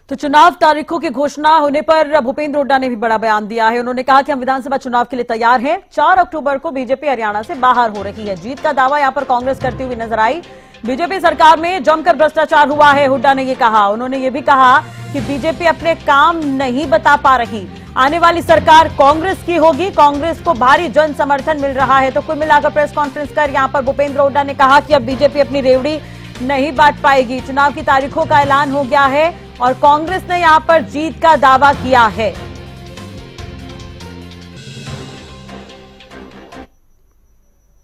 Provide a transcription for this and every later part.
तो चुनाव तारीखों की घोषणा होने पर भूपेंद्र हुड्डा ने भी बड़ा बयान दिया है। उन्होंने कहा कि हम विधानसभा चुनाव के लिए तैयार हैं। 4 अक्टूबर को बीजेपी हरियाणा से बाहर हो रही है। जीत का दावा यहां पर कांग्रेस करती हुई नजर आई। बीजेपी सरकार में जमकर भ्रष्टाचार हुआ है, हुड्डा ने ये कहा। उन्होंने ये भी कहा कि बीजेपी अपने काम नहीं बता पा रही। आने वाली सरकार कांग्रेस की होगी। कांग्रेस को भारी जन समर्थन मिल रहा है। तो कुल मिलाकर प्रेस कॉन्फ्रेंस कर यहां पर भूपेंद्र हुड्डा ने कहा कि अब बीजेपी अपनी रेवड़ी नहीं बांट पाएगी। चुनाव की तारीखों का ऐलान हो गया है और कांग्रेस ने यहां पर जीत का दावा किया है।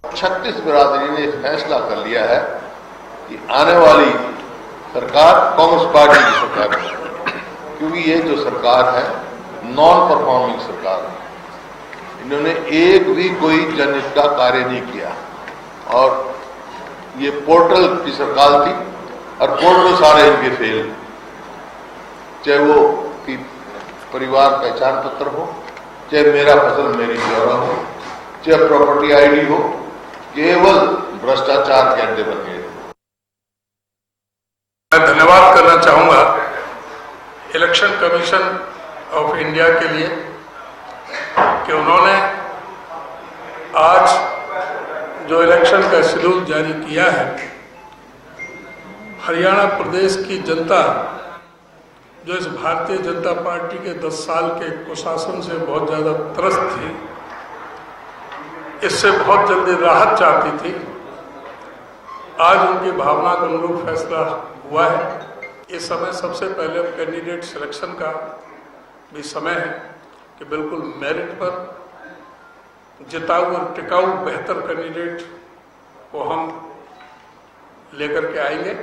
छत्तीस बिरादरी ने फैसला कर लिया है कि आने वाली सरकार कांग्रेस पार्टी की सरकार है, क्योंकि ये जो सरकार है नॉन परफॉर्मिंग सरकार है। इन्होंने एक भी कोई जनहित का कार्य नहीं किया और ये पोर्टल की सरकार थी और पोर्टल सारे इनके फेल, चाहे वो कि परिवार पहचान पत्र हो, चाहे मेरा फसल मेरी ब्यौरा हो, चाहे प्रॉपर्टी आईडी हो, केवल भ्रष्टाचार के अड्डे बन गए। मैं धन्यवाद करना चाहूंगा इलेक्शन कमीशन ऑफ इंडिया के लिए कि उन्होंने आज जो इलेक्शन का शेड्यूल जारी किया है, हरियाणा प्रदेश की जनता जो इस भारतीय जनता पार्टी के 10 साल के कुशासन से बहुत ज़्यादा त्रस्त थी, इससे बहुत जल्दी राहत चाहती थी, आज उनकी भावना के अनुरूप फैसला हुआ है। इस समय सबसे पहले कैंडिडेट सिलेक्शन का भी समय है कि बिल्कुल मेरिट पर जिताऊ और टिकाऊ बेहतर कैंडिडेट को हम लेकर के आएंगे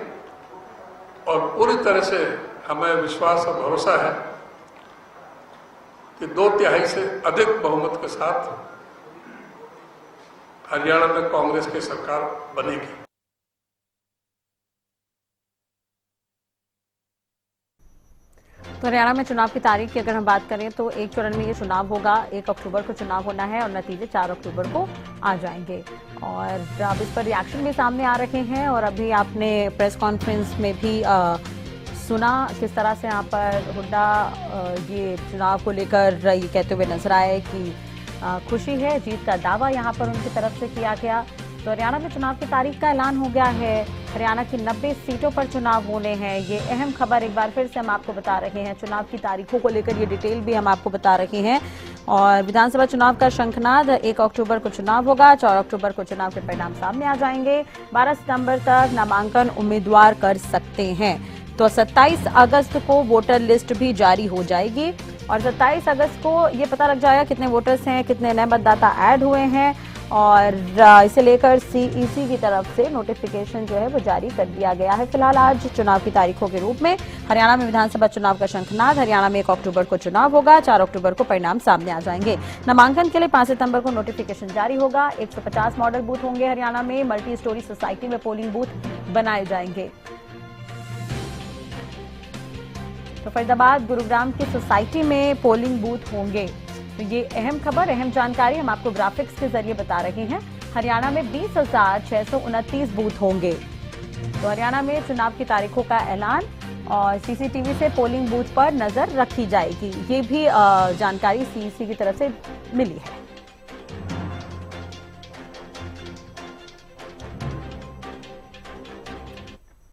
और पूरी तरह से हमें विश्वास और भरोसा है कि 2/3 से अधिक बहुमत के साथ हरियाणा में कांग्रेस की सरकार बनेगी। तो हरियाणा में चुनाव की तारीख की अगर हम बात करें तो एक चरण में ये चुनाव होगा। 1 अक्टूबर को चुनाव होना है और नतीजे 4 अक्टूबर को आ जाएंगे। और अब इस पर रिएक्शन भी सामने आ रहे हैं और अभी आपने प्रेस कॉन्फ्रेंस में भी सुना किस तरह से यहाँ पर हुड्डा ये चुनाव को लेकर ये कहते हुए नजर आए कि खुशी है। जीत का दावा यहाँ पर उनकी तरफ से किया गया। तो हरियाणा में चुनाव की तारीख का ऐलान हो गया है। हरियाणा की 90 सीटों पर चुनाव होने हैं। ये अहम खबर एक बार फिर से हम आपको बता रहे हैं। चुनाव की तारीखों को लेकर ये डिटेल भी हम आपको बता रहे हैं। और विधानसभा चुनाव का शंखनाद 1 अक्टूबर को चुनाव होगा। 4 अक्टूबर को चुनाव के परिणाम सामने आ जाएंगे। 12 सितंबर तक नामांकन उम्मीदवार कर सकते हैं। तो 27 अगस्त को वोटर लिस्ट भी जारी हो जाएगी और 27 अगस्त को ये पता लग जाएगा कितने वोटर्स हैं, कितने नए मतदाता ऐड हुए हैं और इसे लेकर सीईसी की तरफ से नोटिफिकेशन जो है वो जारी कर दिया गया है। फिलहाल आज चुनाव की तारीखों के रूप में हरियाणा में विधानसभा चुनाव का शंखनाद। हरियाणा में 1 अक्टूबर को चुनाव होगा। 4 अक्टूबर को परिणाम सामने आ जाएंगे। नामांकन के लिए 5 सितंबर को नोटिफिकेशन जारी होगा। 150 मॉडल बूथ होंगे हरियाणा में। मल्टी स्टोरी सोसाइटी में पोलिंग बूथ बनाए जाएंगे। तो फरीदाबाद गुरुग्राम की सोसाइटी में पोलिंग बूथ होंगे। तो ये अहम खबर, अहम जानकारी हम आपको ग्राफिक्स के जरिए बता रहे हैं। हरियाणा में 20,629 बूथ होंगे। तो हरियाणा में चुनाव की तारीखों का ऐलान और सीसीटीवी से पोलिंग बूथ पर नजर रखी जाएगी। ये भी जानकारी सीईसी की तरफ से मिली है।